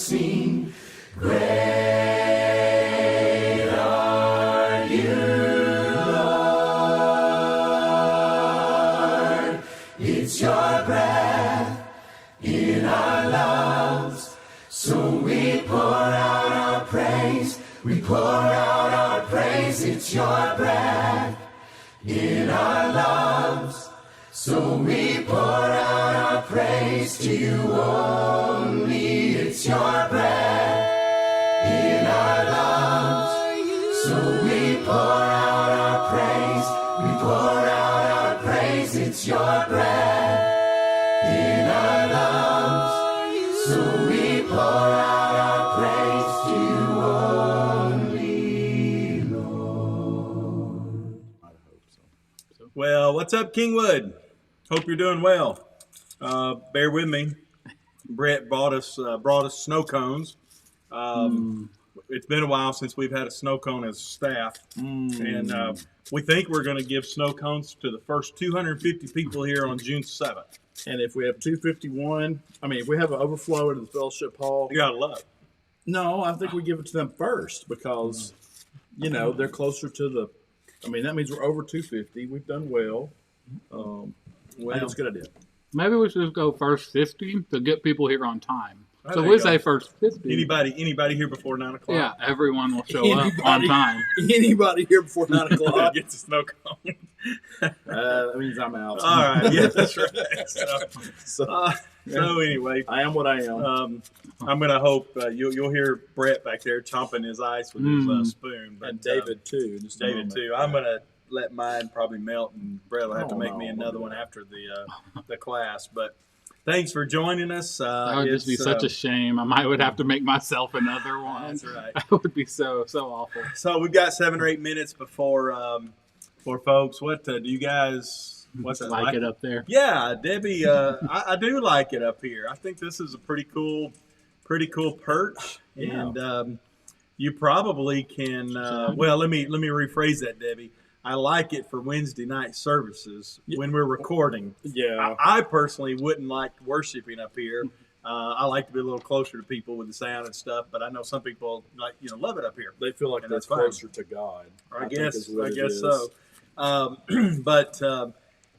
sing. Great are you, Lord. It's your breath in our lungs, so we pour out our praise. We pour out our praise. It's your breath in our lungs, so we pour out our praise to you only. It's your breath in our lungs, so we pour out our praise. We pour out our praise. It's your breath in our lungs, so we pour out our praise to you only, Lord. Well, what's up, Kingwood? Hope you're doing well. Bear with me. Brett brought us snow cones. It's been a while since we've had a snow cone as staff, and we think we're going to give snow cones to the first 250 people here on June 7th. And if we have 251, if we have an overflow into the fellowship hall, You gotta love. no, I think we give it to them first because, they're closer to the. That means we're over 250. We've done well. I think it's a good idea. Maybe we should just go first 50 to get people here on time. So there we you say go. first 50. Anybody here before 9 o'clock? Yeah, everyone will show up on time. Anybody here before 9 o'clock? Gets a snow cone. That means I'm out. All right, yeah, that's right. So anyway, I am what I am. I'm gonna hope you'll hear Brett back there chomping his ice with his spoon, but And David, too. Just a David moment. too. I'm gonna let mine probably melt, and Brett will have to Oh, make no, me don't another do one that. after the class. But thanks for joining us. That would just be such a shame. I would have to make myself another one. That's right. That would be so awful. So we've got 7 or 8 minutes before for folks. What do you guys? What's it Like it up there. Yeah, Debbie, I do like it up here. I think this is a pretty cool perch, Yeah. and you probably can. Well, let me rephrase that, Debbie. I like it for Wednesday night services when we're recording. Yeah. I personally wouldn't like worshiping up here. I like to be a little closer to people with the sound and stuff, but I know some people love it up here. They feel like And they're that's fine. closer to God. I think is what it guess is. so. But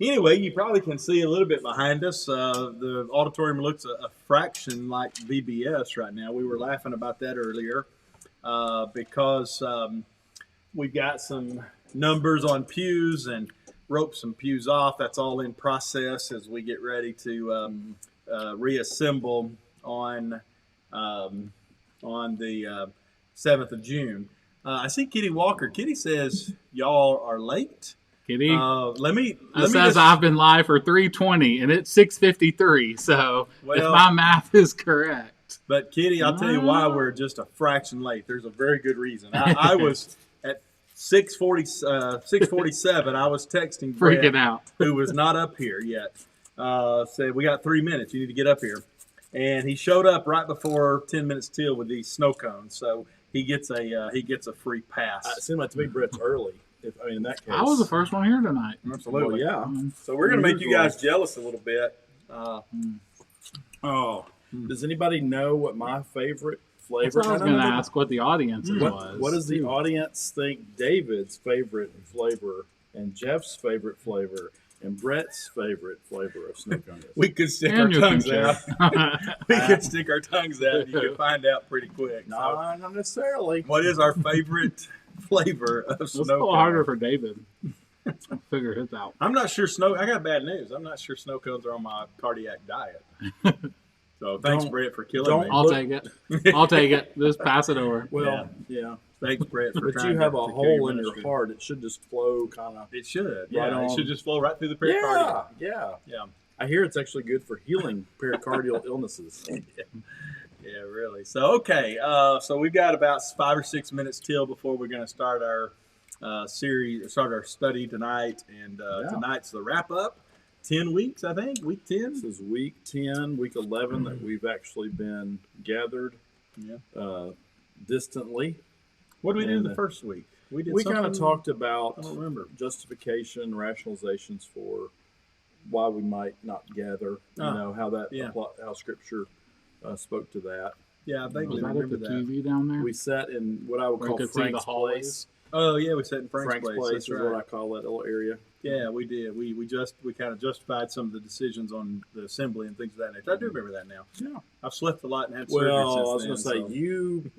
anyway, you probably can see a little bit behind us. The auditorium looks a fraction like VBS right now. We were laughing about that earlier because we've got some numbers on pews and roped some pews off. That's all in process as we get ready to reassemble on the 7th of June. I see Kitty Walker. Kitty says y'all are late. Kitty, Let me it says just, I've been live for 3:20 and it's 6:53. So if Well- my math is correct. But Kitty, I'll tell you why we're just a fraction late. There's a very good reason. I was at 6:47. I was texting Brett, Freaking out. who was not up here yet. Said we got 3 minutes. You need to get up here, and he showed up right before 10 minutes till with these snow cones. So he gets a free pass. It seemed like to me Brett's early. In that case. I was the first one here tonight. Absolutely. Well, yeah. So we're gonna make you guys jealous a little bit. Does anybody know what my favorite flavor? That's what I was going to ask what the audience was. What does the audience think David's favorite flavor and Jeff's favorite flavor and Brett's favorite flavor of snow cone is? We could stick And our you tongues can out. share. We could stick our tongues out. You could find out pretty quick. No, So, not necessarily. what is our favorite flavor of It's a snow little cone? harder for David. I'll figure his out. I'm not sure I got bad news. I'm not sure snow cones are on my cardiac diet. So thanks, Don't- Brett, for killing don't me. I'll take it. I'll take it. Just pass it over. Well, yeah. Thanks, Brett, for But trying you have to a carry hole in your ministry. heart. It should just flow kind of. It should. Right Yeah, it on. should just flow right through the Yeah, pericardium. yeah. Yeah. I hear it's actually good for healing pericardial illnesses. Yeah, really. So, okay. So we've got about 5 or 6 minutes till before we're going to start our start our study tonight. And tonight's the wrap up. 10 weeks, I think. Week 10. This is week 10, week 11 that we've actually been gathered distantly. What did we do And, the first week? We did We kind of something- talked about I don't remember. justification, rationalizations for why we might not gather. Ah, How that yeah. how Scripture spoke to that. Yeah, I think Was we that at remember the that. TV down there? We sat in what I would Where call you could see the Frank's hallways? Place. Oh yeah, we sat in Frank's, Frank's place. Place That's is right. what I call that little area. Yeah, we did. We kind of justified some of the decisions on the assembly and things of that nature. I do remember that now. Yeah. I've slept a lot and had surgery Well, since I was then. going to say, so- you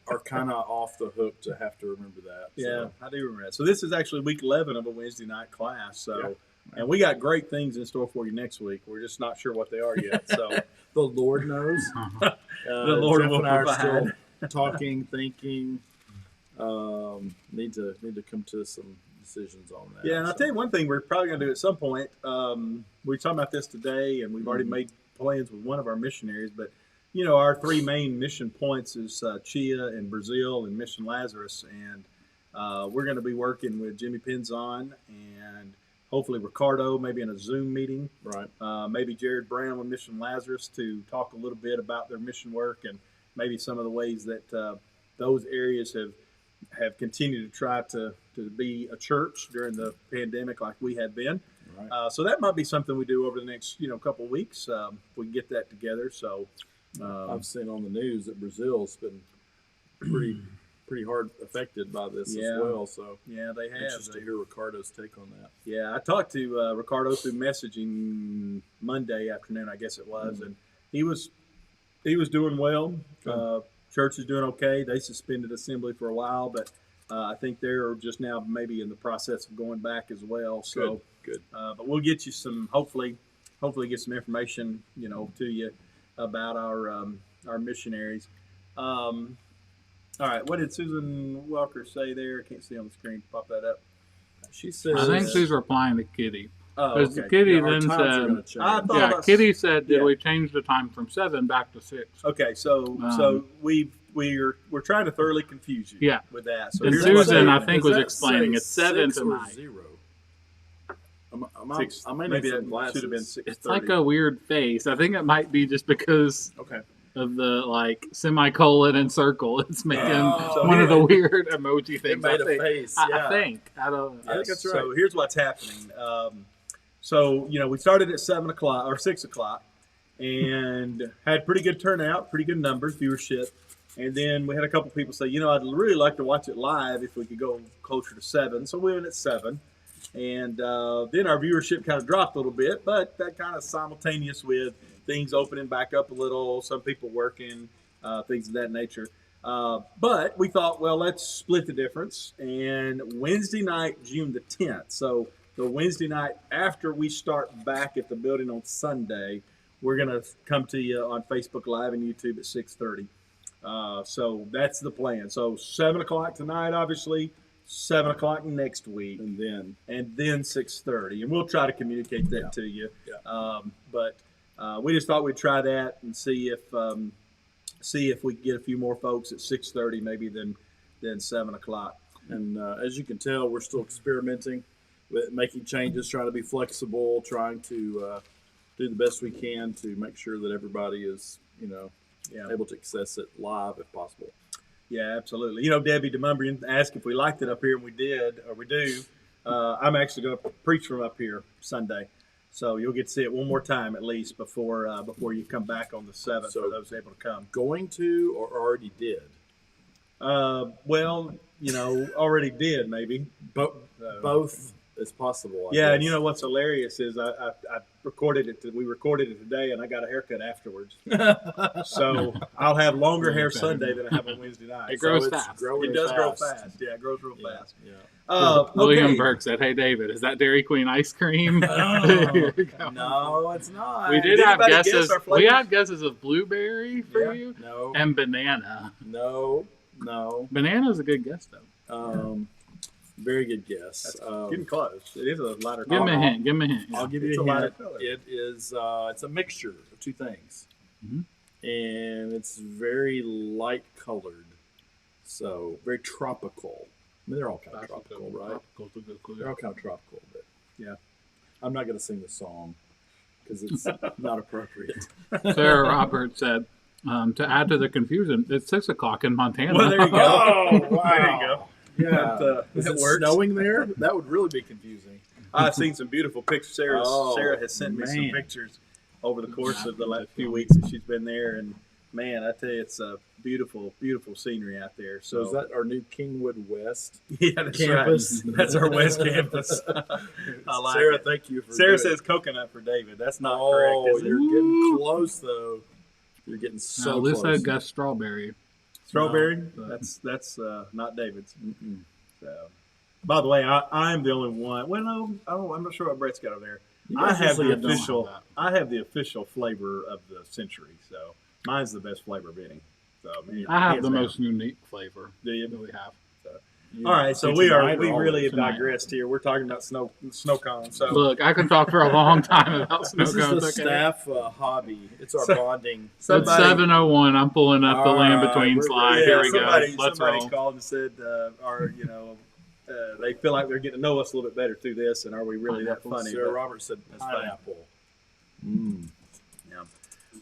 are kind of off the hook to have to remember that. Yeah, So. I do remember that. So this is actually week 11 of a Wednesday night class. So, Yeah. and we got great things in store for you next week. We're just not sure what they are yet. So The Lord knows. Uh-huh. The Lord Jeff will and I are provide. still talking, thinking. Need to come to some decisions on that. yeah, and I'll so. tell you one thing we're probably going to do at some point. We were talking about this today, and we've already made plans with one of our missionaries. But you know, our three main mission points is Chia and Brazil and Mission Lazarus, and we're going to be working with Jimmy Penzon and hopefully Ricardo, maybe in a Zoom meeting. Right. Maybe Jared Brown with Mission Lazarus to talk a little bit about their mission work and maybe some of the ways that those areas have continued to try to be a church during the pandemic like we had been. Right. So that might be something we do over the next couple of weeks if we can get that together. So I've seen on the news that Brazil's been pretty hard affected by this Yeah. as well. So yeah, they have. anxious to hear Ricardo's take on that. Yeah, I talked to Ricardo through messaging Monday afternoon, I guess it was, and he was doing well. Church is doing okay. They suspended assembly for a while, but I think they're just now maybe in the process of going back as well. So, Good. but we'll get you some hopefully get some information to you about our missionaries. All right, what did Susan Walker say there? I can't see on the screen. Pop that up. She says. I think she's replying to Kitty. Oh, Because okay. Kitty Yeah, our then times are gonna said, change. I thought yeah, about- Kitty said, did yeah. we change the time from 7 back to 6? Okay, so we're trying to thoroughly confuse you. Yeah. With that. So And here's Susan, what I think, was explaining it's 7 6 or tonight. 0? Six, I may maybe need some that glasses. should have been 6:30. It's like a weird face. I think it might be just because Okay. of the semicolon and circle. It's making Oh. one of the weird emoji It things. made I a think. face. I Yeah. think. I don't. I think that's right. So here's what's happening. So we started at 7 o'clock or 6 o'clock, and had pretty good turnout, pretty good numbers, viewership. And then we had a couple people say, I'd really like to watch it live if we could go closer to 7. So we went at 7. And then our viewership kind of dropped a little bit, but that kind of simultaneous with things opening back up a little, some people working, things of that nature. But we thought, well, let's split the difference. And Wednesday night, June the 10th. So the Wednesday night after we start back at the building on Sunday, we're going to come to you on Facebook Live and YouTube at 6:30. So that's the plan. So 7 o'clock tonight, obviously. 7 o'clock next week, And then 6:30, and we'll try to communicate that to you. Yeah. But we just thought we'd try that and see if we can get a few more folks at 6:30, maybe than 7 o'clock. And as you can tell, we're still experimenting with making changes, trying to be flexible, trying to do the best we can to make sure that everybody is, Yeah, able to access it live if possible. yeah, absolutely. Debbie DeMumbrian asked if we liked it up here, and we did, or we do. I'm actually going to preach from up here Sunday, so you'll get to see it one more time at least before you come back on the 7th So- for those able to come. Going to or already did? Well, already did maybe. Both is possible. I Yeah, and guess. what's hilarious is I recorded it. We recorded it today, and I got a haircut afterwards. So I'll have longer hair Sunday than I have on Wednesday night. It grows So it's fast. growing It does grow fast. fast. Yeah, it grows real Yeah, fast. yeah. William Okay. Burke said, "Hey David, is that Dairy Queen ice cream?" Oh, Here you go. no, it's not. We did Did have anybody guess guesses. our We flavors? had guesses of blueberry for Yeah. you No, and banana. no. Banana's a good guess though. Very good guess. Getting close. It is a lighter Give me a color. hint. Give me a hint. I'll give It's you a a lighter hint. color. It is. It's a mixture of two things, Mhm. and it's very light colored, so very tropical. I mean, they're all kind of tropical, right? Tropical's a good clue. They're all kind of tropical, but Yeah. I'm not going to sing the song because it's not appropriate. Sarah Roberts said, to add to the confusion, it's 6 o'clock in Montana. Well, there you go. Oh, wow. There you go. Yeah, is that it works. snowing there? That would really be confusing. I've seen some beautiful pictures. Sarah Oh, has sent me some man. pictures over the course of the last few weeks that she's been there, and man, I tell you, it's a beautiful, beautiful scenery out there. So is that our new Kingwood West yeah, that's campus? right. That's our West Campus. I like Sarah, it. thank you for Sarah doing says coconut for David. That's not Oh, correct, is it? you're getting close though. You're getting so No, Lisa close. got strawberry. Strawberry? No. That's not David's. Mm-mm. So, by the way, I'm the only one. Well, no, I'm not sure what Brett's got over there. You I guys have usually the don't official. have that. I have the official flavor of the century. So mine's the best flavor of any. So I have hands the down. most unique flavor Do you? that we have. You- All right, so tonight we or really always? have digressed here. We're talking about snow cones. So Look, I can talk for a long time about snow This is cones. the okay? staff hobby. It's our So- bonding. It's 7:01. I'm pulling up the All land right, between we're slide. ready. Here we go. somebody, Let's somebody roll. called and said, they feel like they're getting to know us a little bit better through this, and are we really that funny? Sarah But- Roberts said pineapple. Yeah.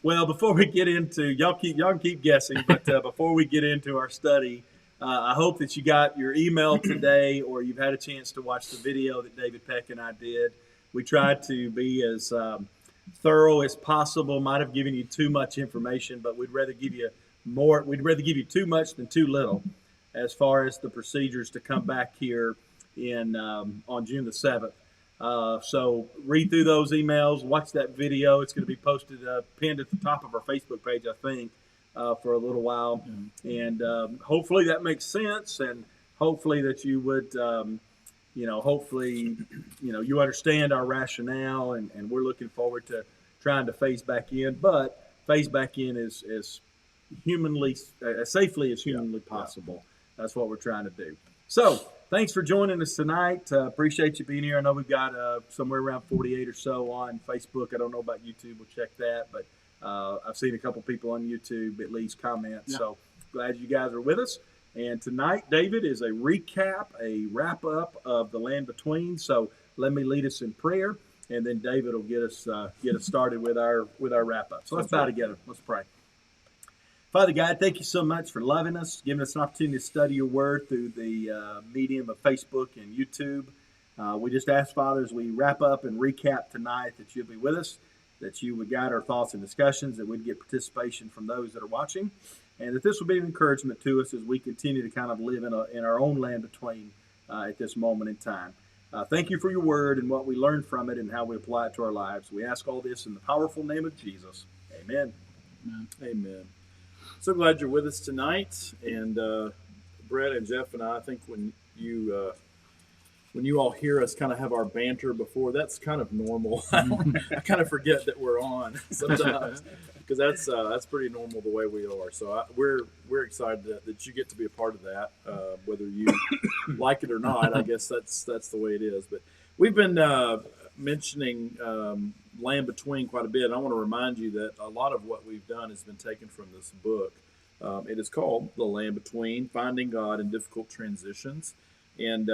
Well, before we get into y'all can keep guessing, but before we get into our study, I hope that you got your email today, or you've had a chance to watch the video that David Peck and I did. We tried to be as thorough as possible. Might have given you too much information, but we'd rather give you more. We'd rather give you too much than too little, as far as the procedures to come back here in on June the 7th. So read through those emails, watch that video. It's going to be posted, pinned at the top of our Facebook page, I think, for a little while. And hopefully that makes sense, and hopefully that you would, hopefully, you understand our rationale, and we're looking forward to trying to phase back in. But phase back in as humanly, as safely as humanly possible. That's what we're trying to do. So thanks for joining us tonight. Appreciate you being here. I know we've got somewhere around 48 or so on Facebook. I don't know about YouTube. We'll check that. But I've seen a couple people on YouTube at least comment. Yeah. So glad you guys are with us. And tonight, David, is a recap, a wrap-up of The Land Between. So let me lead us in prayer, and then David will get us started with our wrap-up. So let's bow together. Let's pray. Father God, thank you so much for loving us, giving us an opportunity to study your word through the medium of Facebook and YouTube. We just ask, Father, as we wrap up and recap tonight, that you'll be with us, that you would guide our thoughts and discussions, that we'd get participation from those that are watching, and that this will be an encouragement to us as we continue to kind of live in our own land between at this moment in time. Thank you for your word and what we learned from it and how we apply it to our lives. We ask all this in the powerful name of Jesus. Amen. Amen. So glad you're with us tonight, and Brett and Jeff and I think when you all hear us kind of have our banter before, that's kind of normal. I kind of forget that we're on sometimes because that's pretty normal the way we are. So we're excited that you get to be a part of that, whether you like it or not. I guess that's the way it is. But we've been mentioning Land Between quite a bit. And I want to remind you that a lot of what we've done has been taken from this book. It is called The Land Between, Finding God in Difficult Transitions. And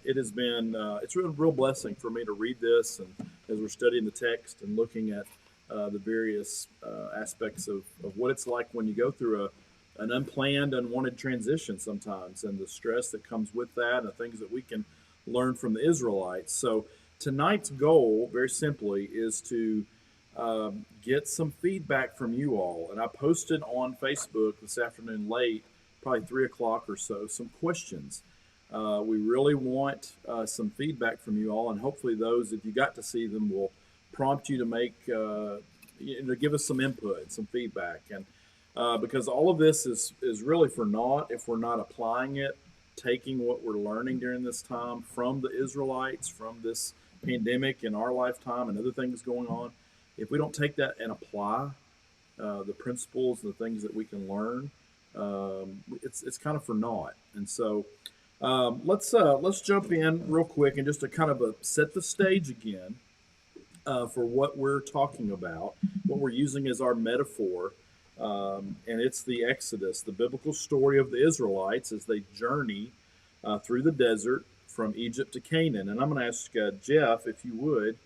it has been, it's a real blessing for me to read this, and as we're studying the text and looking at the various aspects of what it's like when you go through an unplanned, unwanted transition sometimes, and the stress that comes with that, and things that we can learn from the Israelites. So tonight's goal, very simply, is to get some feedback from you all. And I posted on Facebook this afternoon late, probably 3 o'clock or so, some questions. We really want some feedback from you all, and hopefully those, if you got to see them, will prompt you to make, to give us some input, some feedback. And because all of this is really for naught if we're not applying it, taking what we're learning during this time from the Israelites, from this pandemic in our lifetime and other things going on. If we don't take that and apply the principles and the things that we can learn, it's kind of for naught. And so let's jump in real quick and just to kind of set the stage again for what we're talking about, what we're using as our metaphor, and it's the Exodus, the biblical story of the Israelites as they journey through the desert from Egypt to Canaan. And I'm going to ask Jeff, if you would,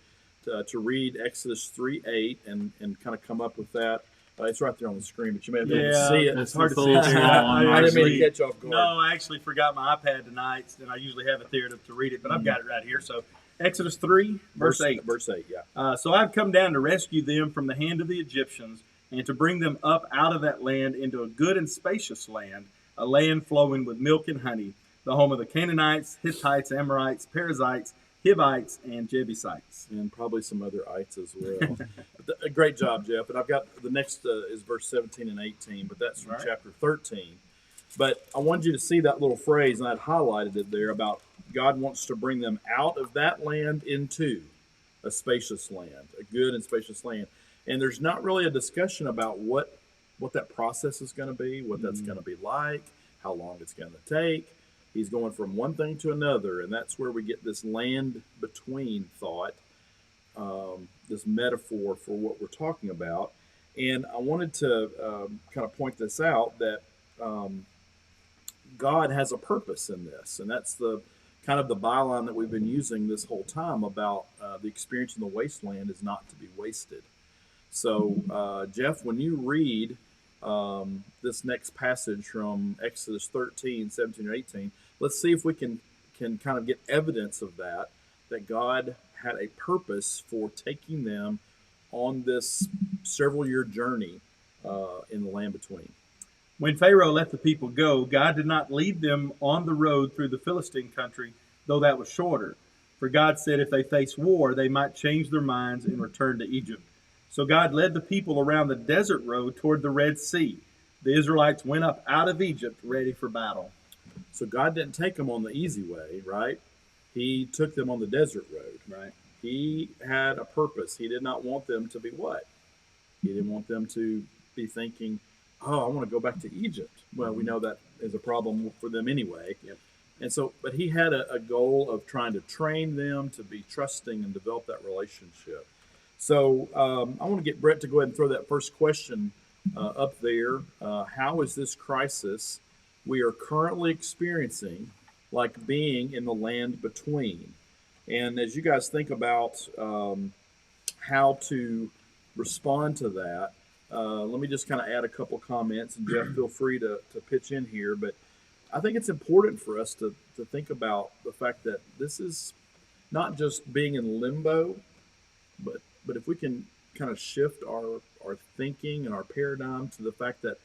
to read Exodus 3:8 and kind of come up with that. It's right there on the screen, but you may have been able to see it. It's hard to It's see a it little there. small. I didn't mean to catch you off guard. No, I actually forgot my iPad tonight, and I usually have it there to read it, but I've got it right here. So Exodus 3, verse 8. Verse 8, yeah. So I've come down to rescue them from the hand of the Egyptians and to bring them up out of that land into a good and spacious land, a land flowing with milk and honey, the home of the Canaanites, Hittites, Amorites, Perizzites, Hivites, and Jebusites. And probably some other ites as well. A great job, Jeff. And I've got the next is verse 17 and 18, but that's from Right. chapter 13. But I wanted you to see that little phrase, and I'd highlighted it there about God wants to bring them out of that land into a spacious land, a good and spacious land. And there's not really a discussion about what that process is going to be, what that's going to be like, how long it's going to take. He's going from one thing to another, and that's where we get this land between thought, this metaphor for what we're talking about. And I wanted to kind of point this out that God has a purpose in this, and that's the kind of the byline that we've been using this whole time about the experience in the wasteland is not to be wasted. So, Jeff, when you read this next passage from Exodus 13, 17, or 18, let's see if we can kind of get evidence of that God had a purpose for taking them on this several-year journey in the land between. When Pharaoh let the people go, God did not lead them on the road through the Philistine country, though that was shorter. For God said if they faced war, they might change their minds and return to Egypt. So God led the people around the desert road toward the Red Sea. The Israelites went up out of Egypt ready for battle. So God didn't take them on the easy way, right? He took them on the desert road. Right. He had a purpose. He did not want them to be what? He didn't want them to be thinking, oh, I want to go back to Egypt. Well, we know that is a problem for them anyway. Yep. And so, but he had a goal of trying to train them to be trusting and develop that relationship. So I want to get Brett to go ahead and throw that first question up there. How is this crisis we are currently experiencing like being in the land between? And as you guys think about how to respond to that, let me just kind of add a couple comments, and Jeff, feel free to pitch in here. But I think it's important for us to think about the fact that this is not just being in limbo, but if we can kind of shift our thinking and our paradigm to the fact that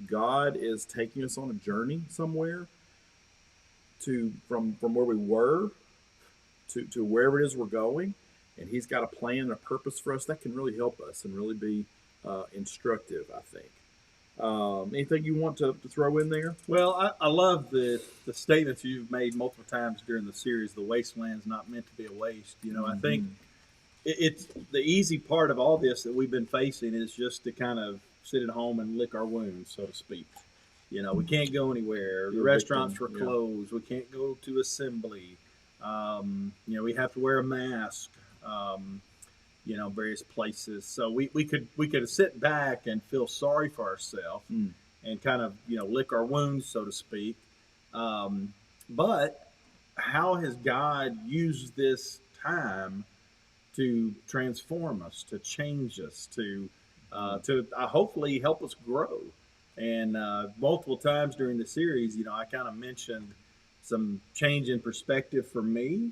God is taking us on a journey somewhere from where we were to wherever it is we're going, and He's got a plan and a purpose for us, that can really help us and really be instructive, I think. Anything you want to throw in there? Well, I love the statements you've made multiple times during the series. The wasteland's not meant to be a waste. You know, I think it's the easy part of all this that we've been facing is just to kind of sit at home and lick our wounds, so to speak. You know, we can't go anywhere. The restaurants were closed. We can't go to assembly. You know, we have to wear a mask. You know, various places. So we could sit back and feel sorry for ourselves and kind of, you know, lick our wounds, so to speak. But how has God used this time to transform us, to change us, to hopefully help us grow? And multiple times during the series, you know, I kind of mentioned some change in perspective for me.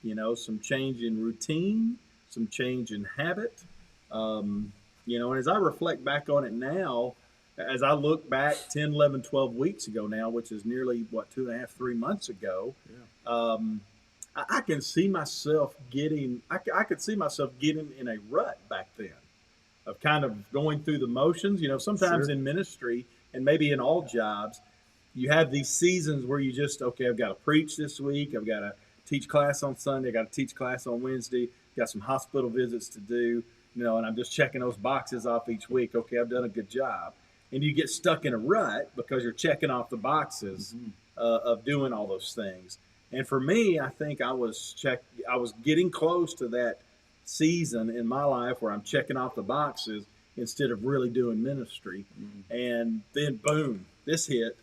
You know, some change in routine, some change in habit. You know, and as I reflect back on it now, as I look back 10, 11, 12 weeks ago now, which is nearly, 2.5, 3 months ago, I can see myself I could see myself getting in a rut back then of kind of going through the motions. You know, sometimes in ministry and maybe in all jobs, you have these seasons where you just, okay, I've got to preach this week. I've got to teach class on Sunday. I got to teach class on Wednesday. Got some hospital visits to do, you know, and I'm just checking those boxes off each week. Okay, I've done a good job. And you get stuck in a rut because you're checking off the boxes of doing all those things. And for me, I think I was getting close to that season in my life where I'm checking off the boxes instead of really doing ministry. And then boom, this hit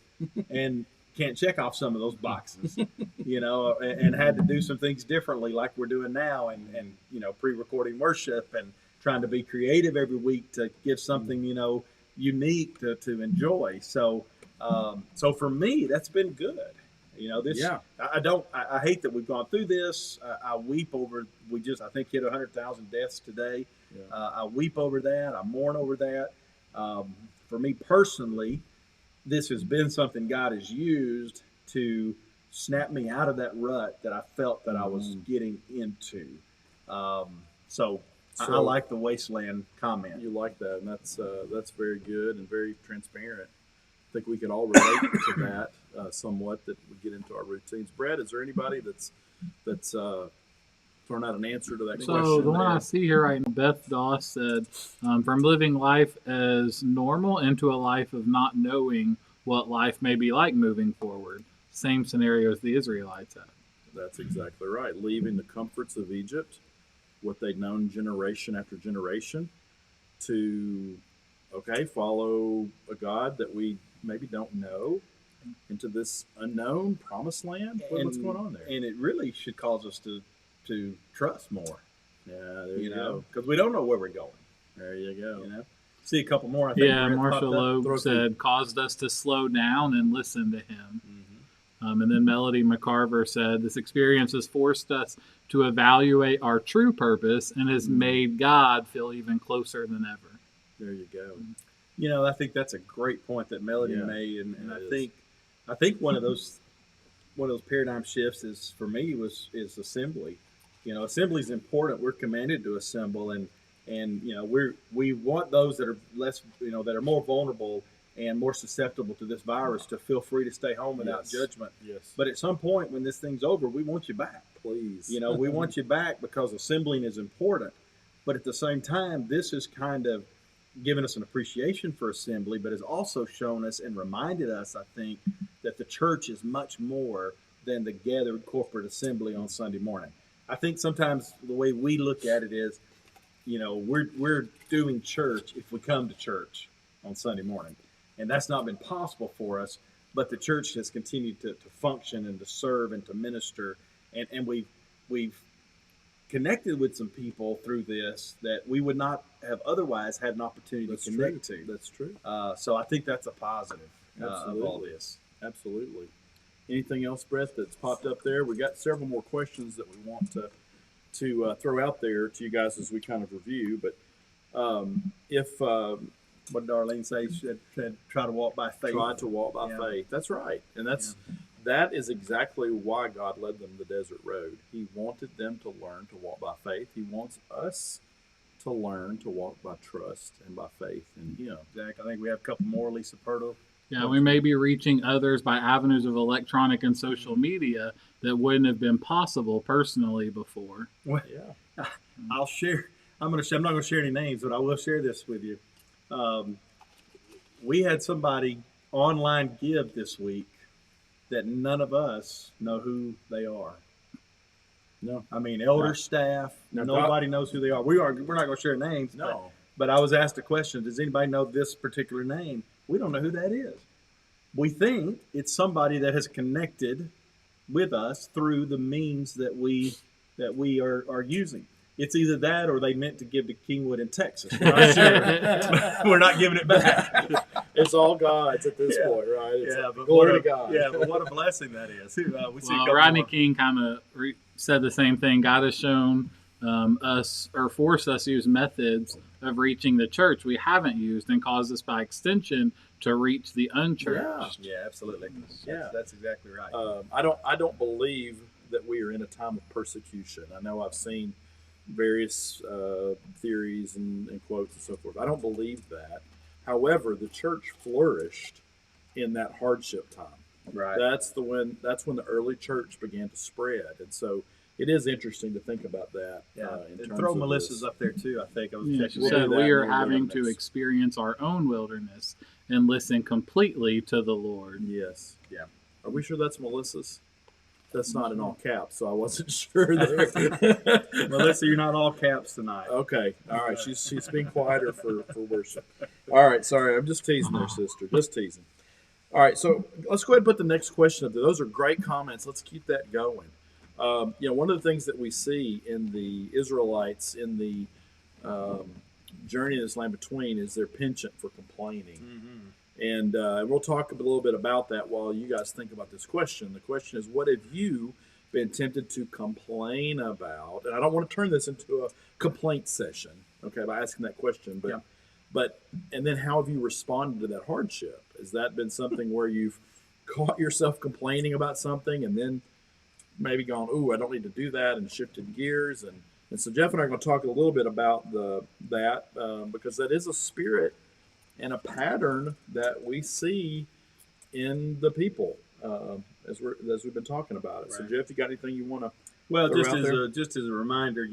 and can't check off some of those boxes, you know, and had to do some things differently like we're doing now and you know, pre-recording worship and trying to be creative every week to give something, you know, unique to enjoy. So for me, that's been good. You know, this, I hate that we've gone through this. I weep over, I think hit 100,000 deaths today. Yeah. I weep over that. I mourn over that. For me personally, this has been something God has used to snap me out of that rut that I felt that I was getting into. So I like the wasteland comment. You like that, and that's very good and very transparent. I think we can all relate to that somewhat. That we get into our routines. Brad, is there anybody that's throwing out an answer to that question? So the one I there? see here right now, Beth Doss said, from living life as normal into a life of not knowing what life may be like moving forward. Same scenario as the Israelites had. That's exactly right. Leaving the comforts of Egypt, what they'd known generation after generation, to follow a God that we maybe don't know into this unknown promised land. What's going on there? And it really should cause us to trust more. Yeah, there you go. Because we don't know where we're going. There you go. You know, see a couple more. I think Yeah, Brett Marshall popped up. Loeb said, caused us to slow down and listen to him. And then Melody McCarver said, this experience has forced us to evaluate our true purpose and has made God feel even closer than ever. There you go. You know, I think that's a great point that Melody made, and I think one of those paradigm shifts is for me is assembly. You know, assembly is important. We're commanded to assemble, and you know we want those that are less, that are more vulnerable and more susceptible to this virus to feel free to stay home without judgment. Yes. But at some point when this thing's over, we want you back. Please. You know, we want you back because assembling is important. But at the same time, this has kind of given us an appreciation for assembly, but has also shown us and reminded us, I think, that the church is much more than the gathered corporate assembly on Sunday morning. I think sometimes the way we look at it is, we're doing church if we come to church on Sunday morning. And that's not been possible for us, but the church has continued to function and to serve and to minister. And we've connected with some people through this that we would not have otherwise had an opportunity to connect to. That's true. So I think that's a positive of all Absolutely. this. Absolutely. Anything else, Brett, that's popped up there? We got several more questions that we want to throw out there to you guys as we kind of review. But What did Darlene say? She said try to walk by faith. Try to walk by faith. That's right. And that is exactly why God led them the desert road. He wanted them to learn to walk by faith. He wants us to learn to walk by trust and by faith in Him. Zach, I think we have a couple more. Lisa Perto. Yeah, we may be reaching others by avenues of electronic and social media that wouldn't have been possible personally before. Well, Yeah. I'll share. I'm not going to share any names, but I will share this with you. We had somebody online give this week that none of us know who they are. No. I mean, elder staff, No, nobody knows who they are. We're not going to share names. No. But I was asked a question, does anybody know this particular name? We don't know who that is. We think it's somebody that has connected with us through the means that we are using. It's either that or they meant to give to Kingwood in Texas. We're not sure. We're not giving it back. It's all God's at this point, right? It's but glory to God. Yeah, but what a blessing that is. We see a Well, couple Rodney more. King kind of said the same thing. God has shown us or forced us to use methods of reaching the church we haven't used and caused us by extension to reach the unchurched. Yeah, absolutely. Yeah. That's exactly right. I don't believe that we are in a time of persecution. I know I've seen various theories and quotes and so forth. I don't believe that. However, the church flourished in that hardship time. Right. That's when the early church began to spread, and so it is interesting to think about that. In And terms throw of Melissa's this. up there too. I think I was Yeah, checking. she We'll said do that we are when we having go to next. experience our own wilderness and listen completely to the Lord. Yes. Yeah. Are we sure that's Melissa's? That's not in all caps, so I wasn't sure there. Melissa, you're not all caps tonight. Okay. All right. She's being quieter for worship. All right. Sorry. I'm just teasing there, sister. Just teasing. All right. So let's go ahead and put the next question up there. Those are great comments. Let's keep that going. One of the things that we see in the Israelites in the journey in this land between is their penchant for complaining. Mm-hmm. And we'll talk a little bit about that while you guys think about this question. The question is, what have you been tempted to complain about? And I don't want to turn this into a complaint session, okay, by asking that question. But Yeah. and then how have you responded to that hardship? Has that been something where you've caught yourself complaining about something and then maybe gone, "Ooh, I don't need to do that," and shifted gears? And so Jeff and I are going to talk a little bit about that because that is a spirit and a pattern that we see in the people as we've been talking about it. So Right. Jeff, you got anything you want to? Well, They're just out as there. a reminder,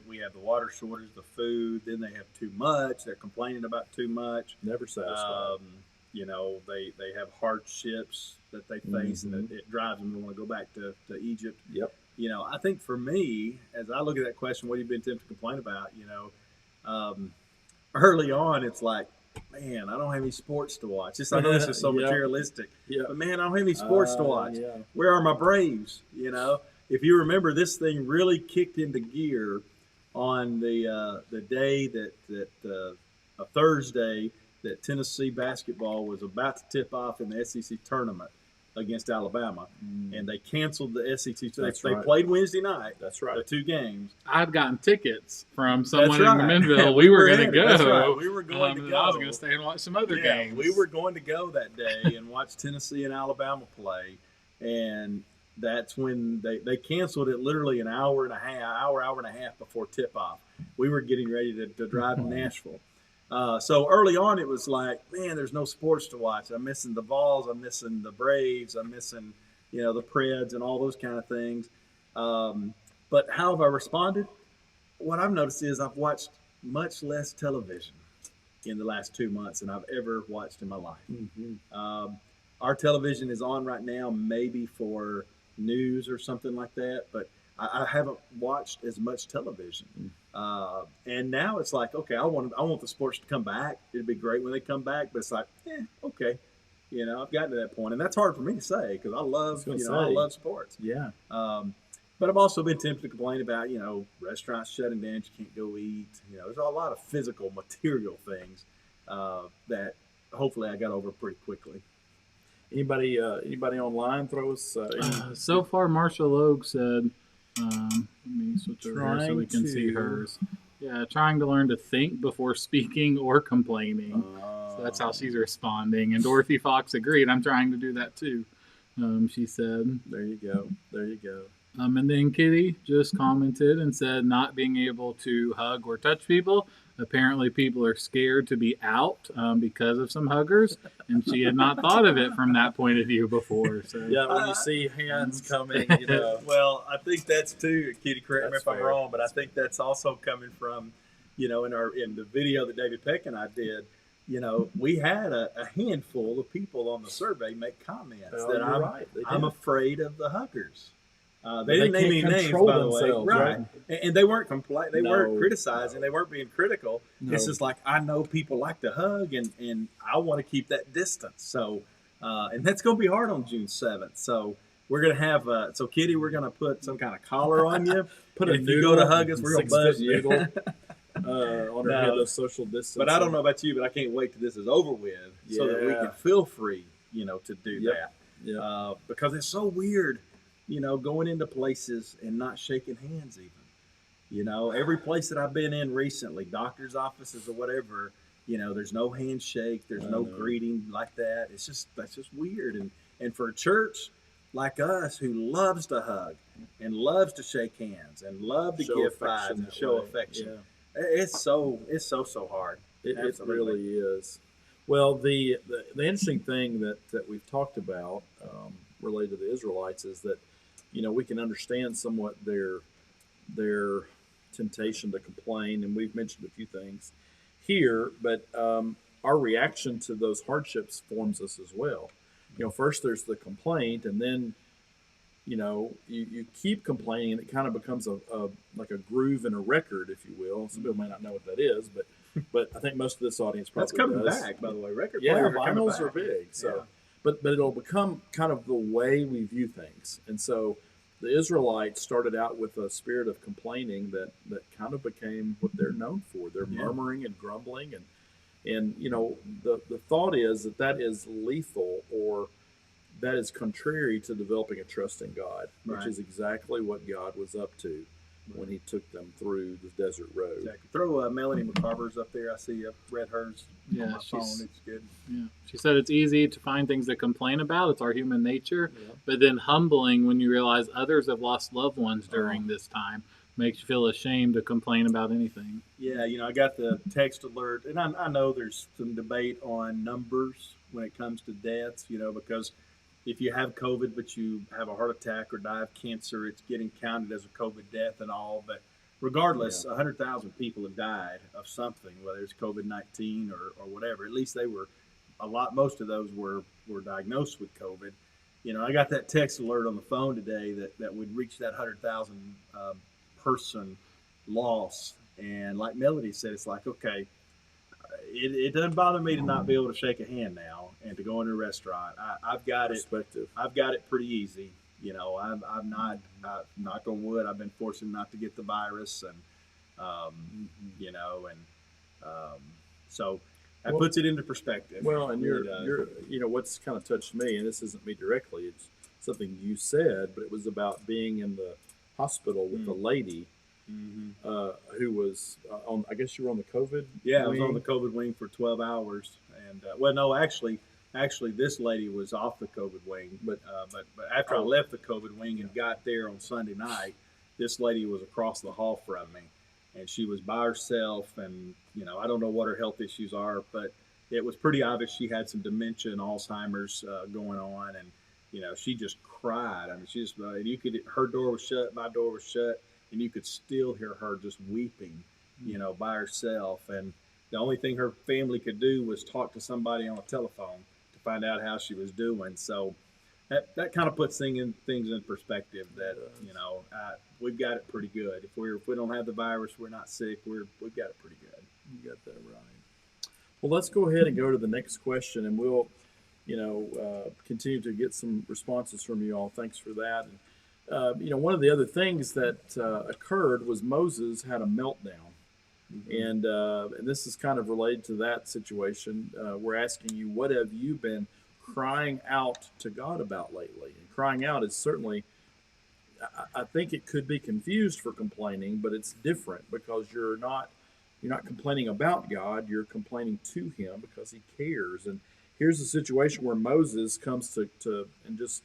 we have the water shortage, the food. Then they have too much. They're complaining about too much. Never satisfied. They have hardships that they face, and it drives them to want to go back to Egypt. Yep. I think for me, as I look at that question, what have you been tempted to complain about? Early on, it's like, man, I don't have any sports to watch. I know this is so Yep. materialistic, Yeah. but man, I don't have any sports to watch. Yeah. Where are my Braves? If you remember, this thing really kicked into gear on the day that a Thursday that Tennessee basketball was about to tip off in the SEC tournament against Alabama, and they canceled the SEC. That's They right. played Wednesday night, That's the right. 2 games. I'd gotten tickets from someone That's in right. Minville. We We were were going in to it. go. That's right. We were going to and go. I was going to stay and watch some other games. We were going to go that day and watch Tennessee and Alabama play, and that's when they canceled it literally an hour and a half before tip-off. We were getting ready to drive to Nashville. So early on, it was like, man, there's no sports to watch. I'm missing the Vols. I'm missing the Braves. I'm missing, the Preds and all those kind of things. But how have I responded? What I've noticed is I've watched much less television in the last 2 months than I've ever watched in my life. Our television is on right now, maybe for news or something like that, but I haven't watched as much television. And now it's like, okay, I want the sports to come back. It'd be great when they come back, but it's like, okay. I've gotten to that point, and that's hard for me to say because I love, I love sports. Yeah. But I've also been tempted to complain about, restaurants shutting down. You can't go eat. There's a lot of physical, material things that hopefully I got over pretty quickly. Anybody online throw us? So far, Marshall Oak said, let me switch over here so Trying we can see to- hers. Yeah, trying to learn to think before speaking or complaining. So that's how she's responding. And Dorothy Fox agreed. I'm trying to do that too, she said. There you go. There you go. And then Kitty just commented and said not being able to hug or touch people. Apparently people are scared to be out because of some huggers. And she had not thought of it from that point of view before. So Yeah, when you see hands coming, Well, I think that's too, Kitty, correct me That's if I'm fair. wrong, but I think that's also coming from, in the video that David Peck and I did, we had a handful of people on the survey make comments Well, that you're right. They I'm did. afraid of the huggers. They They didn't name any can't names, control by the way. themselves, Right. right? And they weren't they No. weren't criticizing. They weren't being critical. No. It's just like, I know people like to hug, and I want to keep that distance. So, and that's going to be hard on June 7th. So we're going to have, Kitty, we're going to put some kind of collar on you. Put And a if you noodle, go to hug us, we're going to buzz 6-foot you. noodle on her No. head of social distance. But I don't know about you, but I can't wait till this is over with so that we Yeah. can feel free, to do Yep. that. Yeah. Because it's so weird, going into places and not shaking hands even. Every place that I've been in recently, doctor's offices or whatever, there's no handshake, there's I no know. greeting like that. That's just weird. And for a church like us who loves to hug and loves to shake hands and love to Show give affection fives and that show way. affection, Yeah. it's so hard. It Absolutely. really is. Well, the interesting thing that we've talked about related to the Israelites is that we can understand somewhat their temptation to complain, and we've mentioned a few things here, but our reaction to those hardships forms us as well. First there's the complaint, and then you keep complaining, and it kind of becomes like a groove in a record, if you will. Some people may not know what that is, but I think most of this audience probably That's coming does. back, by the way. Record Yeah, players are coming vinyls are back. big. So, Yeah. but it'll become kind of the way we view things. And so, the Israelites started out with a spirit of complaining that kind of became what they're known for. They're Yeah. murmuring and grumbling, and the thought is that is lethal, or that is contrary to developing a trust in God, which Right. is exactly what God was up to when he took them through the desert road. Exactly. Throw Melanie McCarver's up there. I see read hers Yeah, on my phone. she's- It's good. Yeah. She said it's easy to find things to complain about. It's our human nature. Yeah. But then humbling when you realize others have lost loved ones during this time. Makes you feel ashamed to complain about anything. Yeah, I got the text alert, and I know there's some debate on numbers when it comes to deaths, because if you have COVID but you have a heart attack or die of cancer, it's getting counted as a COVID death and all. But regardless, 100,000 people have died of something, whether it's COVID-19 or whatever. At least they were most of those were diagnosed with COVID. I got that text alert on the phone today that would reach that 100,000 person loss. And like Melody said, it's like, okay, it doesn't bother me to not be able to shake a hand now and to go in a restaurant. I've got it. Perspective. I've got it pretty easy. I'm not, knock on wood, I've been fortunate not to get the virus, and so that puts it into perspective. Well, and It really does. you're what's kind of touched me, and this isn't me directly, it's something you said, but it was about being in the hospital with the lady who was on, I guess you were on the COVID Yeah, I was wing? on the COVID wing for 12 hours, and well, no, actually, this lady was off the COVID wing, but after I left the COVID wing and got there on Sunday night, this lady was across the hall from me, and she was by herself, and I don't know what her health issues are, but it was pretty obvious she had some dementia and Alzheimer's going on, and she just cried. I mean, she just and you could, her door was shut, my door was shut, and you could still hear her just weeping, by herself. And the only thing her family could do was talk to somebody on a telephone to find out how she was doing. So that kind of puts things in perspective. That we've got it pretty good. If we don't have the virus, we're not sick. We've got it pretty good. You got that right. Well, let's go ahead and go to the next question, and we'll, continue to get some responses from you all. Thanks for that. And, one of the other things that occurred was Moses had a meltdown. And this is kind of related to that situation. We're asking you, what have you been crying out to God about lately? And crying out is certainly, I think it could be confused for complaining, but it's different because you're not complaining about God, you're complaining to him because he cares. And here's a situation where Moses comes to and just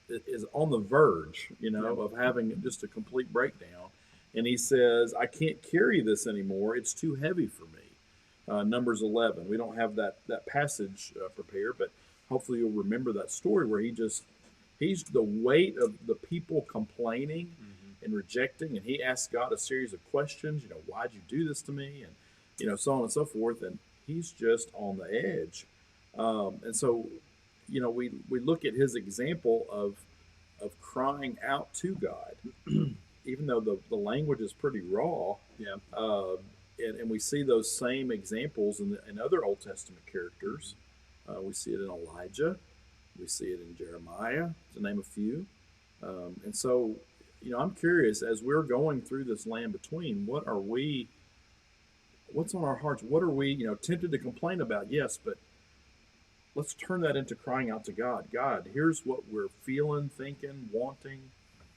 is on the verge, of having just a complete breakdown. And he says, I can't carry this anymore. It's too heavy for me. Numbers 11. We don't have that passage prepared, but hopefully you'll remember that story where he's the weight of the people complaining and rejecting, and he asks God a series of questions. Why'd you do this to me? And so on and so forth. And he's just on the edge. And so, we look at his example of crying out to God, even though the language is pretty raw. Yeah. And we see those same examples in other Old Testament characters. We see it in Elijah. We see it in Jeremiah, to name a few. And so, I'm curious, as we're going through this land between, what's on our hearts? What are we, tempted to complain about? Yes, but let's turn that into crying out to God. God, here's what we're feeling, thinking, wanting,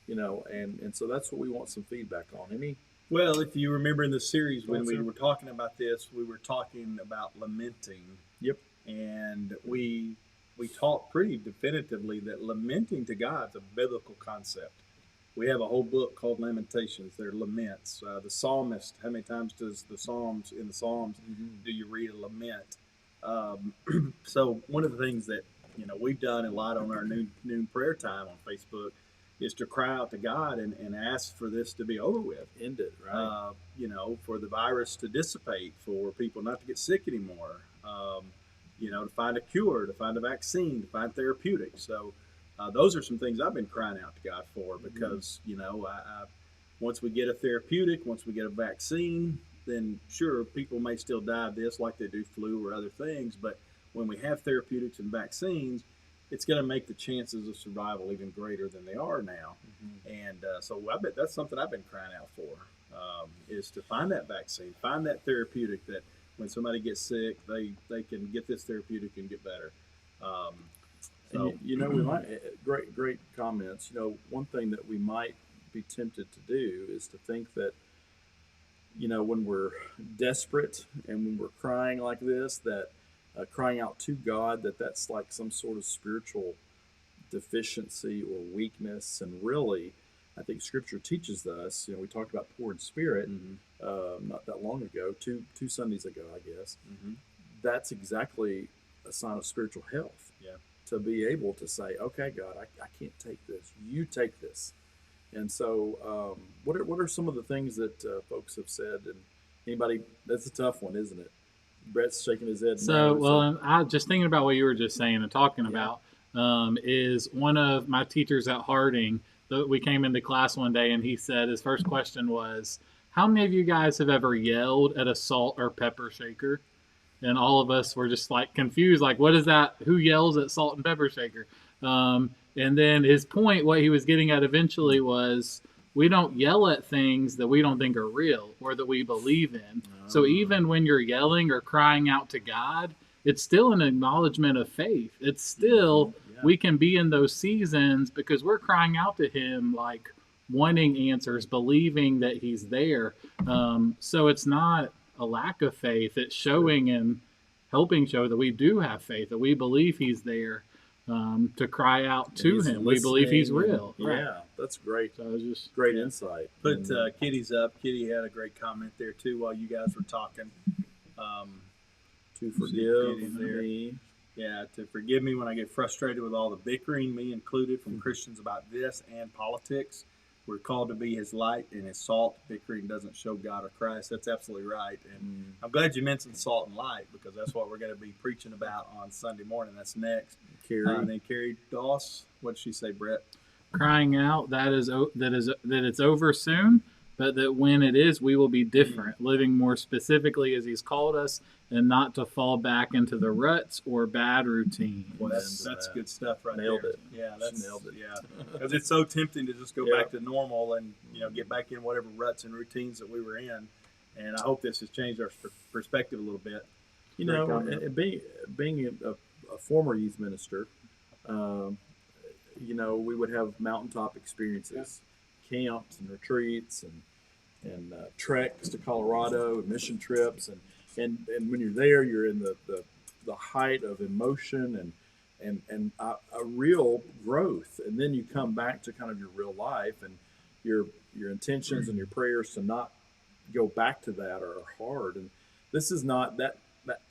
and so that's what we want some feedback on. Well, if you remember in the series when Thoughts, we sir? were talking about this, we were talking about lamenting. Yep. And we talked pretty definitively that lamenting to God is a biblical concept. We have a whole book called Lamentations. They're laments. The psalmist, how many times does the Psalms do you read a lament? So one of the things that we've done a lot on our noon prayer time on Facebook is to cry out to God and ask for this to be over with. End it, right? For the virus to dissipate, for people not to get sick anymore, to find a cure, to find a vaccine, to find therapeutics. So those are some things I've been crying out to God for because, once we get a therapeutic, once we get a vaccine, then sure, people may still die of this like they do flu or other things. But when we have therapeutics and vaccines, it's going to make the chances of survival even greater than they are now. And so I bet that's something I've been crying out for, is to find that vaccine, find that therapeutic that when somebody gets sick, they can get this therapeutic and get better. And we might great comments. One thing that we might be tempted to do is to think that, when we're desperate and when we're crying like this, that crying out to God, that's like some sort of spiritual deficiency or weakness. And really, I think Scripture teaches us. We talked about poor in spirit not that long ago, two Sundays ago, I guess. That's exactly a sign of spiritual health. Yeah. To be able to say, okay, God, I can't take this. You take this. And so, what are some of the things that folks have said? And anybody, that's a tough one, isn't it? Brett's shaking his head. So, no, well, and I just thinking about what you were just saying and talking about is one of my teachers at Harding. We came into class one day and he said his first question was, how many of you guys have ever yelled at a salt or pepper shaker? And all of us were just like confused, like, what is that? Who yells at salt and pepper shaker? And then his point, what he was getting at eventually was, we don't yell at things that we don't think are real or that we believe in. So even when you're yelling or crying out to God, it's still an acknowledgement of faith. It's still, we can be in those seasons because we're crying out to him, like wanting answers, believing that he's there. So it's not a lack of faith. It's showing and helping show that we do have faith, that we believe he's there. To cry out to him. We believe he's real. Yeah, that's great. So it was just great insight. Put Kitty's up. Kitty had a great comment there too while you guys were talking. To forgive there. me. Yeah, to forgive me when I get frustrated with all the bickering, me included, from Christians about this and politics. We're called to be his light and his salt. Bickering doesn't show God or Christ. That's absolutely right. And I'm glad you mentioned salt and light because that's what we're going to be preaching about on Sunday morning. That's next. Carrie. And then Carrie Doss, what did she say, Brett? crying out that it's over soon, but that when it is, we will be different, living more specifically as he's called us, and not to fall back into the ruts or bad routine. Well, that's good stuff right Nailed there. it. Yeah, that's Nailed it. Yeah, because it's so tempting to just go Yeah. back to normal and get back in whatever ruts and routines that we were in. And I hope this has changed our perspective a little bit. Great comment. And being a former youth minister, we would have mountaintop experiences, camps and retreats and treks to Colorado and mission trips. And when you're there, you're in the height of emotion and a real growth. And then you come back to kind of your real life, and your intentions and your prayers to not go back to that are hard. And this is not that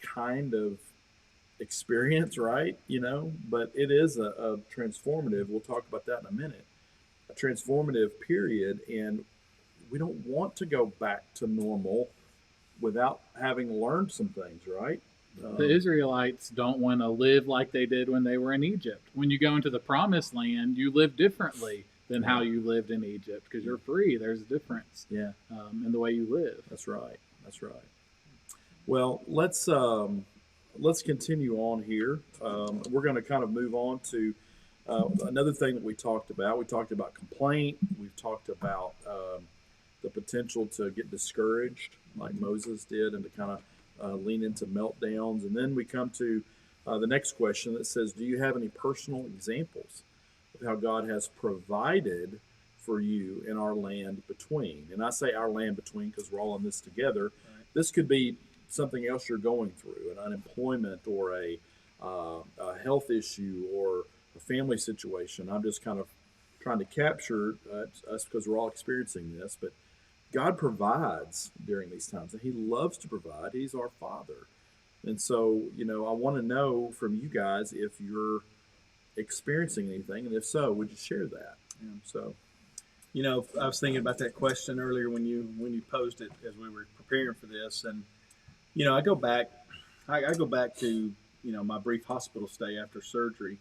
kind of experience, right? But it is a transformative. We'll talk about that in a minute. A transformative period, and we don't want to go back to normal without having learned some things, right? The Israelites don't want to live like they did when they were in Egypt. When you go into the promised land, you live differently than how you lived in Egypt because you're free. There's a difference in the way you live. That's right. Well, let's continue on here. We're going to kind of move on to another thing that we talked about. We talked about complaint. We've talked about the potential to get discouraged, like Moses did, and to kind of lean into meltdowns. And then we come to the next question that says, do you have any personal examples of how God has provided for you in our land between? And I say our land between because we're all in this together. Right. This could be something else you're going through, an unemployment or a health issue or a family situation. I'm just kind of trying to capture us because we're all experiencing this, but God provides during these times, and he loves to provide. He's our Father. And so, I want to know from you guys if you're experiencing anything, and if so, would you share that? Yeah. So, I was thinking about that question earlier when you posed it as we were preparing for this, and I go back to my brief hospital stay after surgery.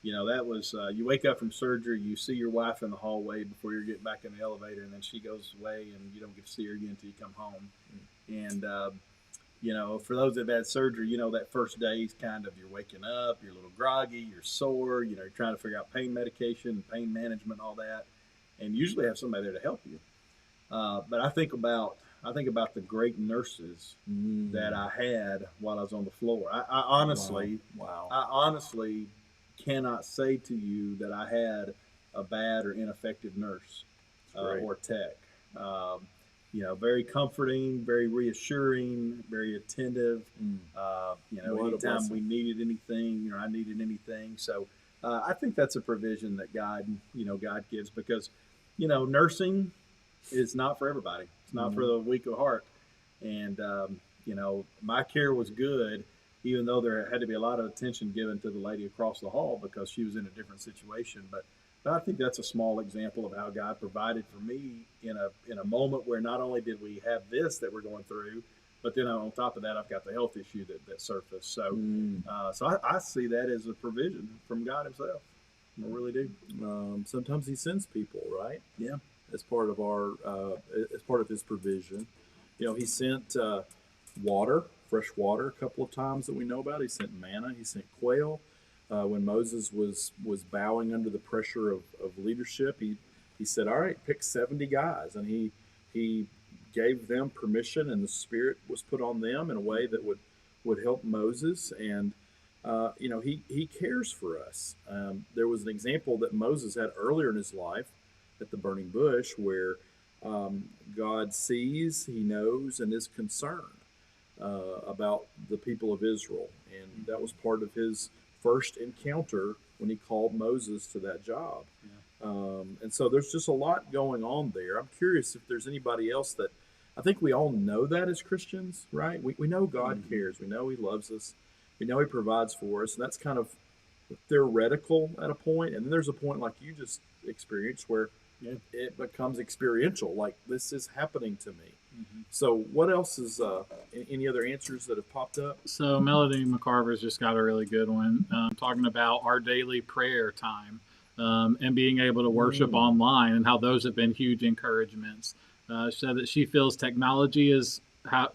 That was you wake up from surgery, you see your wife in the hallway before you get back in the elevator, and then she goes away, and you don't get to see her again until you come home. And for those that have had surgery, that first day is kind of, you're waking up, you're a little groggy, you're sore, you're trying to figure out pain medication, pain management, all that, and usually have somebody there to help you. But I think about the great nurses that I had while I was on the floor. I honestly cannot say to you that I had a bad or ineffective nurse. Great. or tech. Very comforting, very reassuring, very attentive. What a Anytime blessing. we needed anything or I needed anything. So I think that's a provision that God gives because, nursing is not for everybody. It's not for the weak of heart. And, my care was good, even though there had to be a lot of attention given to the lady across the hall because she was in a different situation. But I think that's a small example of how God provided for me in a moment where not only did we have this that we're going through, but then on top of that, I've got the health issue that surfaced. So, I see that as a provision from God Himself. I really do. Sometimes He sends people, right? Yeah. As part of His provision. He sent water, fresh water, a couple of times that we know about. He sent manna. He sent quail. When Moses was bowing under the pressure of leadership, he said, "All right, pick 70 guys," and he gave them permission, and the Spirit was put on them in a way that would help Moses. And he cares for us. There was an example that Moses had earlier in his life at the burning bush where God sees, He knows, and is concerned about the people of Israel, and that was part of His first encounter when He called Moses to that job. And so there's just a lot going on there. I'm curious if there's anybody else that I think we all know that as Christians, right? We know God cares. We know He loves us. We know He provides for us. And that's kind of theoretical at a point. And then there's a point like you just experienced where it becomes experiential. Like this is happening to me. So what else is any other answers that have popped up? So Melody McCarver's just got a really good one, talking about our daily prayer time and being able to worship online and how those have been huge encouragements. She said that she feels technology is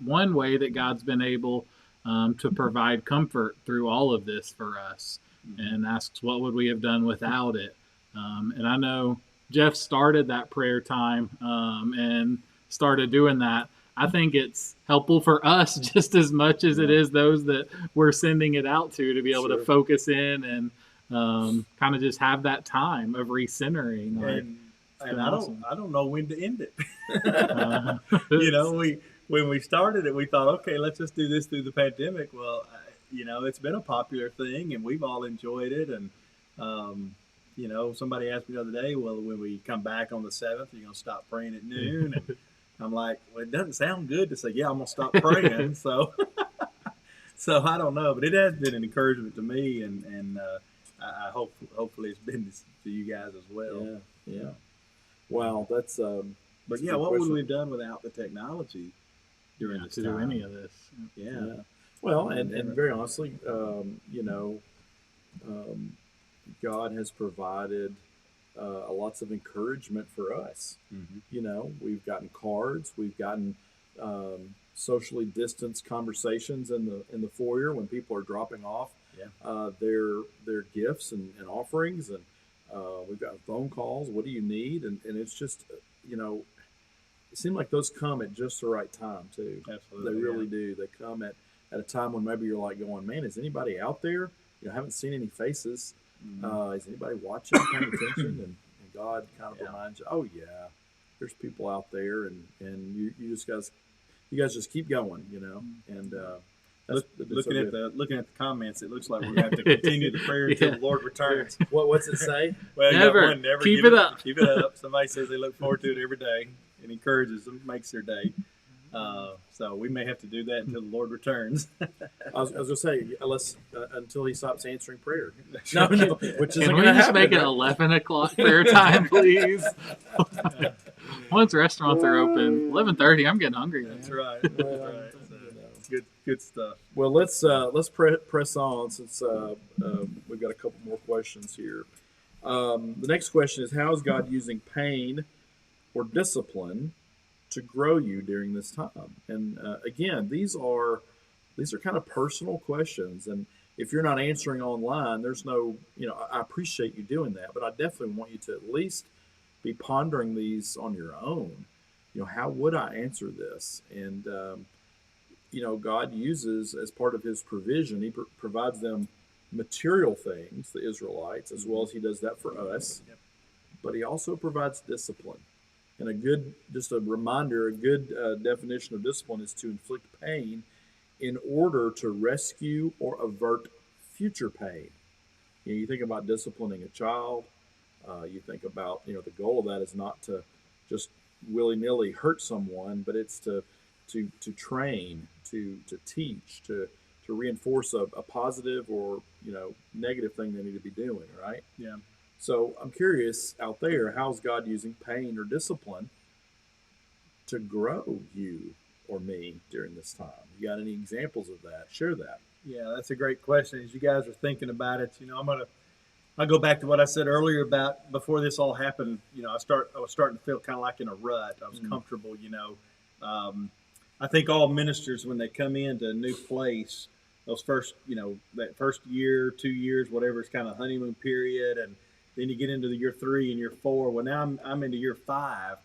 one way that God's been able to provide comfort through all of this for us, and asks what would we have done without it. And I know Jeff started that prayer time and started doing that. I think it's helpful for us just as much as it is those that we're sending it out to be able to focus in and kind of just have that time of recentering. And I don't know when to end it. Uh, When we started it, we thought, okay, let's just do this through the pandemic. Well, it's been a popular thing, and we've all enjoyed it. And somebody asked me the other day, well, when we come back on the 7th, you're going to stop praying at noon? And I'm like, well, it doesn't sound good to say, yeah, I'm going to stop praying. So I don't know, but it has been an encouragement to me, and I hopefully it's been to you guys as well. Yeah. Wow, that's. But yeah, what would we have done without the technology during this to time? do any of this? Yeah. Well, and very honestly, God has provided lots of encouragement for us. We've gotten cards, we've gotten socially distanced conversations in the foyer when people are dropping off their gifts and offerings, and we've got phone calls. What do you need? And it's just it seems like those come at just the right time too. Absolutely, they really do. They come at a time when maybe you're like going, man, is anybody out there? I haven't seen any faces. Is anybody watching, paying attention? And God kind of reminds you, oh yeah, there's people out there, and you guys just keep going, and looking at the comments, it looks like we're going to have to continue the prayer until the Lord returns. What's it say? Well, Never keep give it up. Keep it up. Somebody says they look forward to it every day. It encourages them, makes their day. So we may have to do that until the Lord returns. I was going to say, until He stops answering prayer. No, which isn't Can going we to just happen. make it 11 o'clock prayer time, please? Once restaurants are open, 11:30. I'm getting hungry. That's right. That's right. So, good stuff. Well, let's press on since we've got a couple more questions here. The next question is, how is God using pain or discipline to grow you during this time? And again, these are kind of personal questions, and if you're not answering online, there's no, I appreciate you doing that, but I definitely want you to at least be pondering these on your own. How would I answer this? And God uses, as part of His provision, He provides them material things, the Israelites, as well as He does that for us. But He also provides discipline. And just a reminder, a good definition of discipline is to inflict pain in order to rescue or avert future pain. You think about disciplining a child. You think about, the goal of that is not to just willy-nilly hurt someone, but it's to train, to teach, to reinforce a positive or negative thing they need to be doing, right? Yeah. So I'm curious out there, how's God using pain or discipline to grow you or me during this time? You got any examples of that? Share that. Yeah, that's a great question. As you guys are thinking about it, I'll go back to what I said earlier about before this all happened. I was starting to feel kind of like in a rut. I was comfortable. I think all ministers, when they come into a new place, those first, that first year, 2 years, whatever, it's kind of honeymoon period, and then you get into the year 3 and year 4. Well, now I'm into year 5,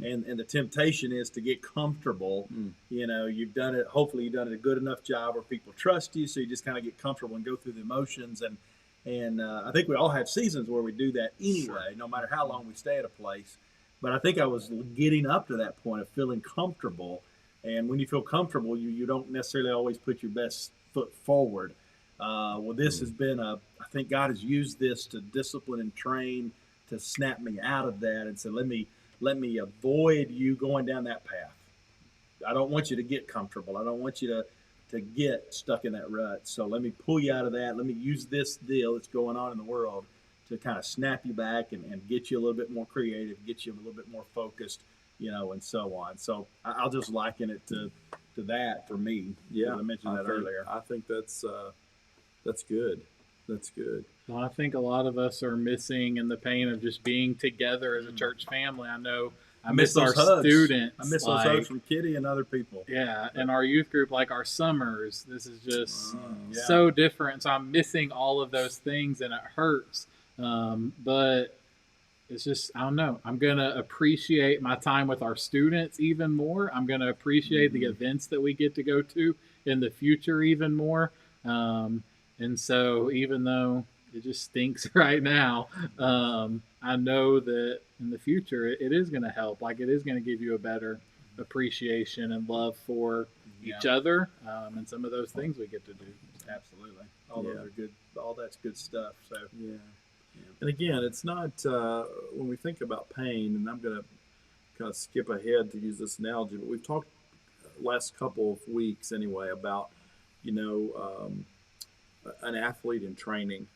and the temptation is to get comfortable. You've done it. Hopefully, you've done a good enough job where people trust you, so you just kind of get comfortable and go through the emotions. And I think we all have seasons where we do that anyway, no matter how long we stay at a place. But I think I was getting up to that point of feeling comfortable. And when you feel comfortable, you don't necessarily always put your best foot forward. Well, this has been I think God has used this to discipline and train to snap me out of that and say, let me avoid you going down that path. I don't want you to get comfortable. I don't want you to get stuck in that rut. So let me pull you out of that. Let me use this deal that's going on in the world to kind of snap you back and get you a little bit more creative, get you a little bit more focused, and so on. So I'll just liken it to that for me. Yeah, I mentioned that earlier. I think that's good. That's good. Well, I think a lot of us are missing in the pain of just being together as a church family. I know I miss our hugs. students. I miss those hugs from Kitty and other people. Yeah, and our youth group, like our summers. This is just Yeah. so different. So I'm missing all of those things, and it hurts. But it's just, I don't know. I'm going to appreciate my time with our students even more. I'm going to appreciate the events that we get to go to in the future even more. And so even though it just stinks right now, I know that in the future it is going to help. Like, it is going to give you a better appreciation and love for each other, and some of those things we get to do. Absolutely. All those are good. All that's good stuff. So Yeah. And again, it's not when we think about pain, and I'm going to kind of skip ahead to use this analogy, but we've talked last couple of weeks anyway about an athlete in training,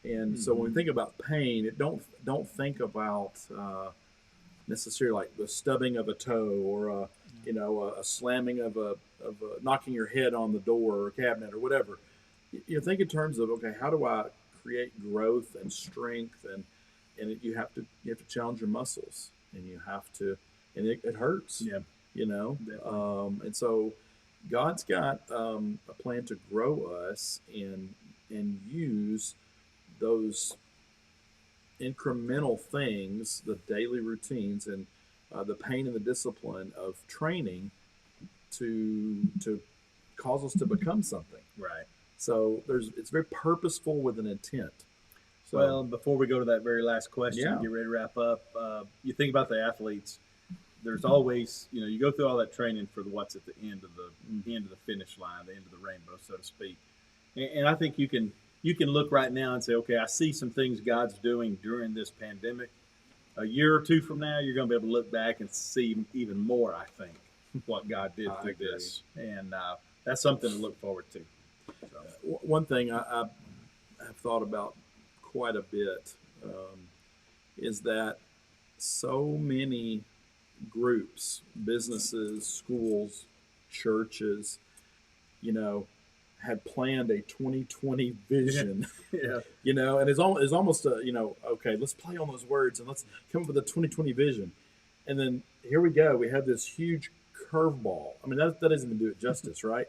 and so when we think about pain, don't think about necessarily like the stubbing of a toe or a slamming of a knocking your head on the door or cabinet or whatever. Think in terms of, okay, how do I create growth and strength, and you have to challenge your muscles, and it hurts. And so God's got a plan to grow us and use those incremental things, the daily routines, and the pain and the discipline of training to cause us to become something. right. So it's very purposeful with an intent. So, Well, before we go to that very last question, Yeah. get ready to wrap up. You think about the athletes. There's always, you go through all that training for what's at the end of the finish line, the end of the rainbow, so to speak. And I think you can look right now and say, okay, I see some things God's doing during this pandemic. A year or two from now, you're going to be able to look back and see even more, I think, what God did I through agree. this. And that's something to look forward to. So, one thing I have thought about quite a bit is that so many groups, businesses, schools, churches, had planned a 2020 vision, yeah. and it's almost a, okay, let's play on those words and let's come up with a 2020 vision. And then here we go. We have this huge curveball. I mean, that doesn't even do it justice, right?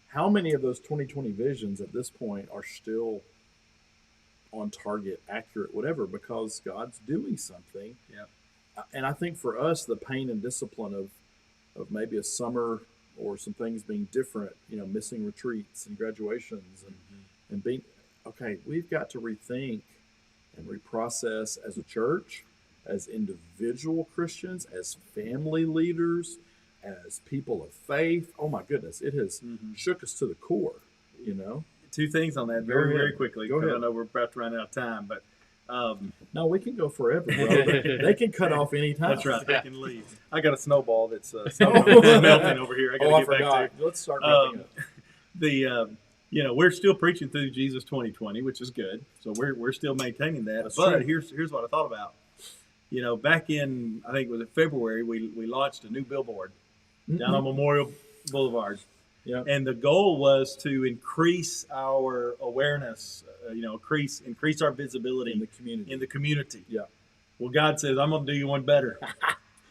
How many of those 2020 visions at this point are still on target, accurate, whatever, because God's doing something? Yep. And I think for us, the pain and discipline of maybe a summer or some things being different, missing retreats and graduations and being, okay, we've got to rethink and reprocess as a church, as individual Christians, as family leaders, as people of faith. Oh my goodness, it has shook us to the core, you know. Two things on that Go very, ahead. very quickly, Go because I ahead. know we're about to run out of time. But No, we can go forever, bro. They can cut off anytime. that's right, they can leave. I got a snowball that's melting over here. I got to Oh, I get back forgot. to. Let's start wrapping up. We're still preaching through Jesus 2020, which is good. So we're still maintaining that. That's but true. here's what I thought about. Back in, I think it was in February, we launched a new billboard down on Memorial Boulevard. Yeah. And the goal was to increase our awareness, increase our visibility In the community. in the community. Yeah. Well, God says, I'm going to do you one better.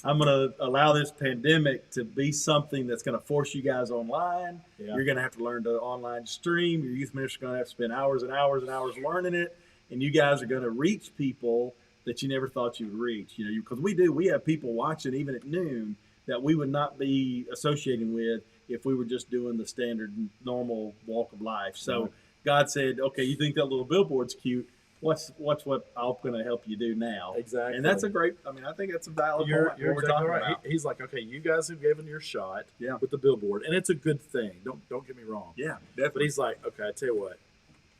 I'm going to allow this pandemic to be something that's going to force you guys online. Yeah. You're going to have to learn to online stream. Your youth minister is going to have to spend hours and hours and hours learning it. And you guys are going to reach people that you never thought you would reach. Because we have people watching even at noon that we would not be associating with if we were just doing the standard normal walk of life. So Right. God said, okay, you think that little billboard's cute. What's what I'm going to help you do now? Exactly. And that's a great, I think that's a valid You're point. What we're exactly talking right. about. He's like, okay, you guys have given your shot Yeah. with the billboard, and it's a good thing. Don't get me wrong. Yeah, But definitely. he's like, okay, I tell you what,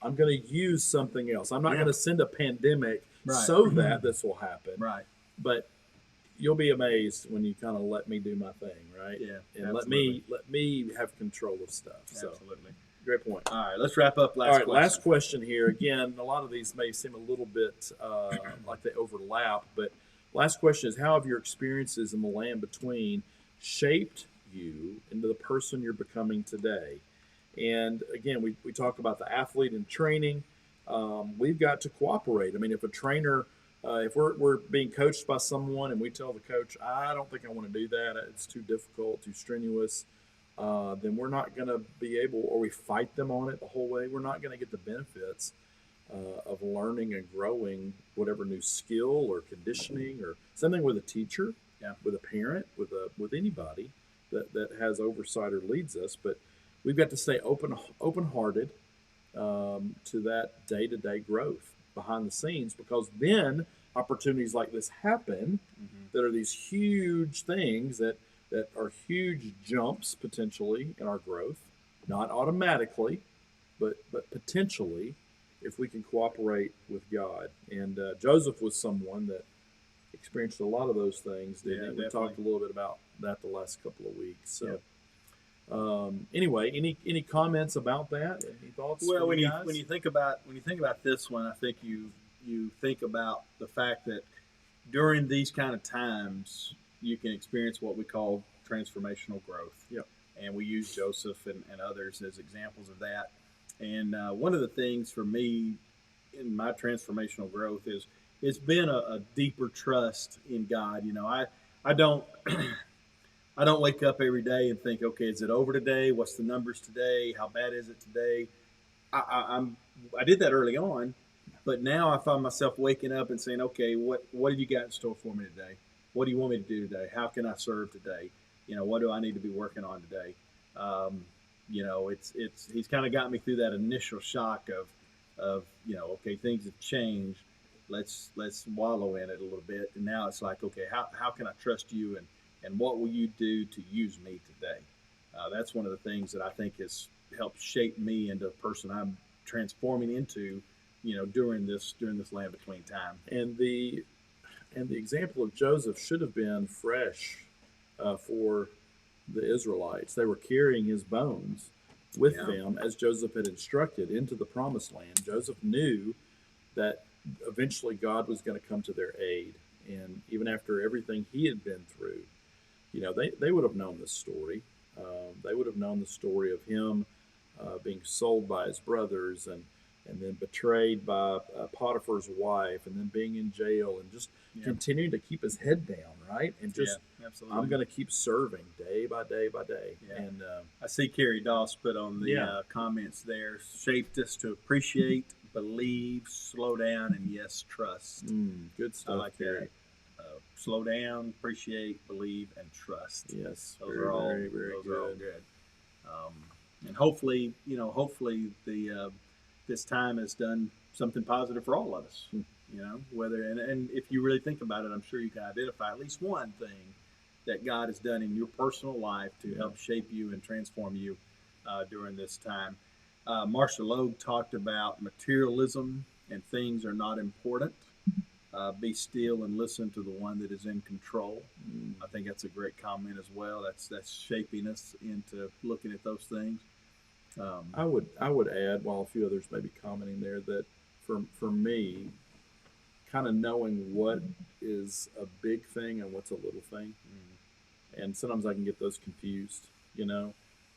I'm going to use something else. I'm not Yeah. going to send a pandemic Right. so that this will happen. Right. But you'll be amazed when you kind of let me do my thing, right? Yeah, And absolutely. let me have control of stuff. So Absolutely. great point. All right, let's wrap up. All right, last question here. Again, a lot of these may seem a little bit like they overlap, but last question is: how have your experiences in the land between shaped you into the person you're becoming today? And again, we talk about the athlete in training. We've got to cooperate. I mean, if a trainer, if we're being coached by someone and we tell the coach, I don't think I want to do that, it's too difficult, too strenuous, then we're not going to be able, or we fight them on it the whole way, we're not going to get the benefits of learning and growing whatever new skill or conditioning or something with a teacher, with a parent, with anybody that has oversight or leads us. But we've got to stay open-hearted to that day-to-day growth behind the scenes, because then opportunities like this happen that are these huge things that are huge jumps potentially in our growth, not automatically, but potentially, if we can cooperate with God. And Joseph was someone that experienced a lot of those things. Didn't he? We definitely. talked a little bit about that the last couple of weeks. So. Anyway, any comments about that? Any thoughts? Well, from when you you guys? when you think about this one, I think you think about the fact that during these kind of times you can experience what we call transformational growth. Yep. And we use Joseph and others as examples of that. And one of the things for me in my transformational growth is it's been a deeper trust in God. I don't I don't wake up every day and think, okay, is it over today? What's the numbers today? How bad is it today? I did that early on, but now I find myself waking up and saying, okay, what have you got in store for me today? What do you want me to do today? How can I serve today? What do I need to be working on today? He's kind of got me through that initial shock of okay, things have changed. Let's wallow in it a little bit. And now it's like, okay, how can I trust you, and what will you do to use me today? That's one of the things that I think has helped shape me into the person I'm transforming into, during this land between time. And the example of Joseph should have been fresh for the Israelites. They were carrying his bones with them as Joseph had instructed into the promised land. Joseph knew that eventually God was going to come to their aid. And even after everything he had been through, they would have known this story. They would have known the story of him being sold by his brothers and then betrayed by Potiphar's wife, and then being in jail, and just continuing to keep his head down, right? And just, absolutely. I'm going to keep serving day by day by day. Yeah. And I see Carrie Doss put on the comments there, shaped us to appreciate, believe, slow down, and yes, trust. Good stuff. I like Carrie. that. Slow down, appreciate, believe, and trust. Yes, Those are all very, very those good. are all good. And hopefully, this time has done something positive for all of us. You know, whether and if you really think about it, I'm sure you can identify at least one thing that God has done in your personal life to help shape you and transform you during this time. Marshall Logue talked about materialism and things are not important. Be still and listen to the one that is in control. I think that's a great comment as well. That's shaping us into looking at those things. I would add, while a few others may be commenting there, that for me, kind of knowing what is a big thing and what's a little thing, and sometimes I can get those confused, you know,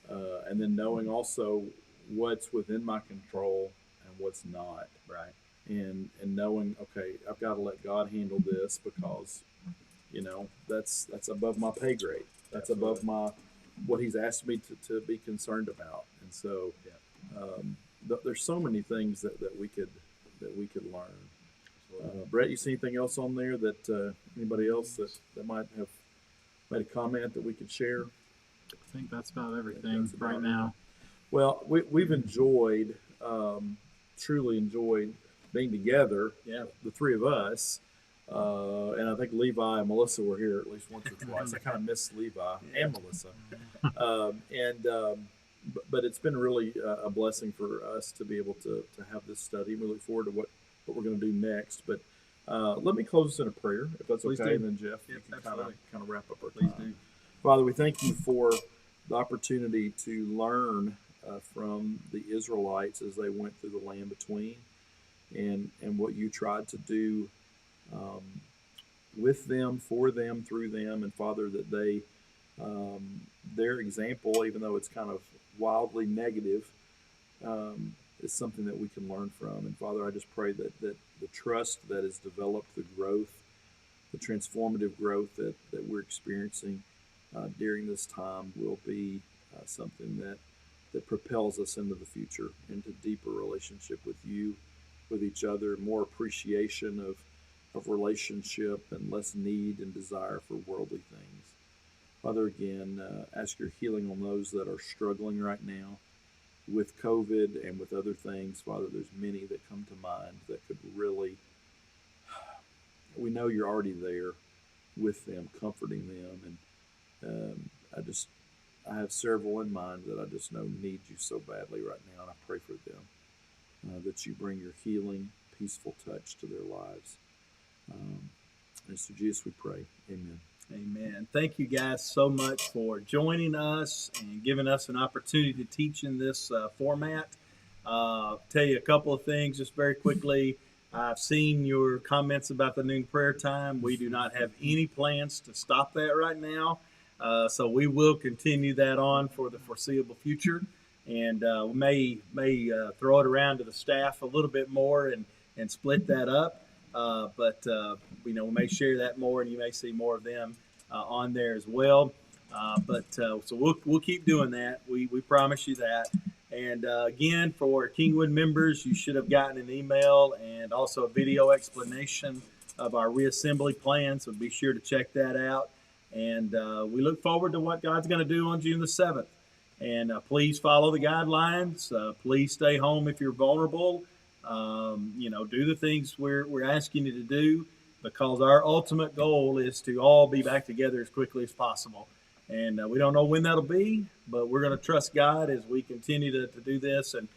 and then knowing also what's within my control and what's not, Right. and knowing, okay, I've got to let God handle this because, you know, that's above my pay grade. That's above my what He's asked me to be concerned about, and so there's so many things that we could learn. Brett, you see anything else on there that anybody else that might have made a comment that we could share? I think that's about everything That's about right it. now. Well, we've enjoyed, truly enjoyed being together, Yeah. the three of us. And I think Levi and Melissa were here at least once or twice. I kind of miss Levi and Melissa. But it's been really a blessing for us to be able to have this study. We look forward to what we're going to do next. But let me close this in a prayer, if that's Please okay. do. And then Jeff, you Yep, can absolutely. kind of wrap up our Please time. do. Father, we thank you for the opportunity to learn from the Israelites as they went through the land between, and what you tried to do with them, for them, through them, and Father, that they their example, even though it's kind of wildly negative, is something that we can learn from. And Father, I just pray that the trust that is developed, the growth, the transformative growth that we're experiencing during this time will be something that propels us into the future, into deeper relationship with you, with each other, more appreciation of relationship, and less need and desire for worldly things. Father, again, ask your healing on those that are struggling right now with COVID and with other things. Father, there's many that come to mind that could really, we know you're already there with them, comforting them. And I have several in mind that I just know need you so badly right now. And I pray for them, that you bring your healing, peaceful touch to their lives. And so, Jesus, we pray. Amen. Amen. Thank you guys so much for joining us and giving us an opportunity to teach in this format. Tell you a couple of things just very quickly. I've seen your comments about the noon prayer time. We do not have any plans to stop that right now. So we will continue that on for the foreseeable future. And we may throw it around to the staff a little bit more and split that up. But we may share that more, and you may see more of them on there as well. So we'll keep doing that. We promise you that. And again, for Kingwood members, you should have gotten an email and also a video explanation of our reassembly plan. So be sure to check that out. And we look forward to what God's going to do on June the 7th. And please follow the guidelines. Please stay home if you're vulnerable. Do the things we're asking you to do, because our ultimate goal is to all be back together as quickly as possible. And we don't know when that'll be, but we're going to trust God as we continue to do this and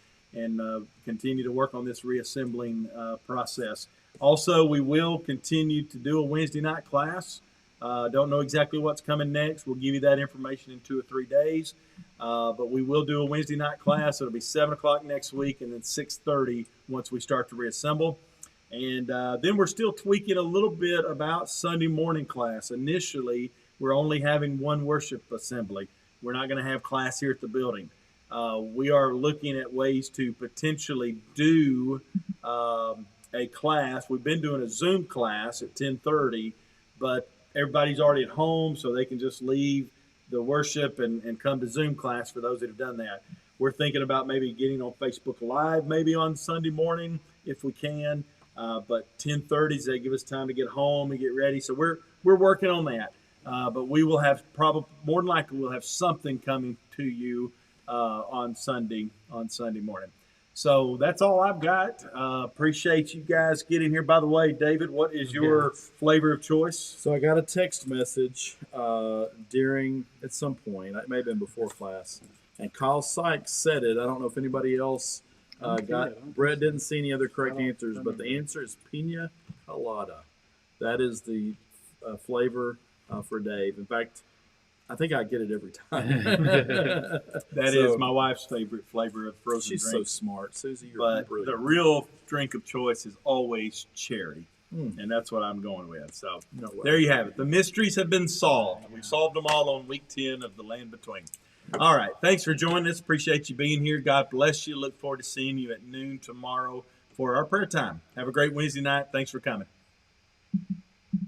continue to work on this reassembling process. Also, we will continue to do a Wednesday night class. Don't know exactly what's coming next. We'll give you that information in 2 or 3 days. But we will do a Wednesday night class. It'll be 7 o'clock next week, and then 6:30 once we start to reassemble. And then we're still tweaking a little bit about Sunday morning class. Initially, we're only having one worship assembly. We're not going to have class here at the building. We are looking at ways to potentially do a class. We've been doing a Zoom class at 10:30, but everybody's already at home, so they can just leave the worship and come to Zoom class for those that have done that. We're thinking about maybe getting on Facebook Live maybe on Sunday morning if we can, but 10:30s, they give us time to get home and get ready. So we're working on that. But we will have more than likely we'll have something coming to you on Sunday morning. So that's all I've got. Appreciate you guys getting here. By the way, David, what is your flavor of choice? So I got a text message during, at some point, it may have been before class, and Kyle Sykes said it. I don't know if anybody else Brett didn't see any other correct answers, but the answer is pina colada. That is the flavor for Dave. In fact, I think I get it every time. That is my wife's favorite flavor of frozen She's drink. so smart. Susie, you're But brilliant. the real drink of choice is always cherry. And that's what I'm going with. So there you have it. The mysteries have been solved. We've solved them all on week 10 of The Land Between. All right. Thanks for joining us. Appreciate you being here. God bless you. Look forward to seeing you at noon tomorrow for our prayer time. Have a great Wednesday night. Thanks for coming.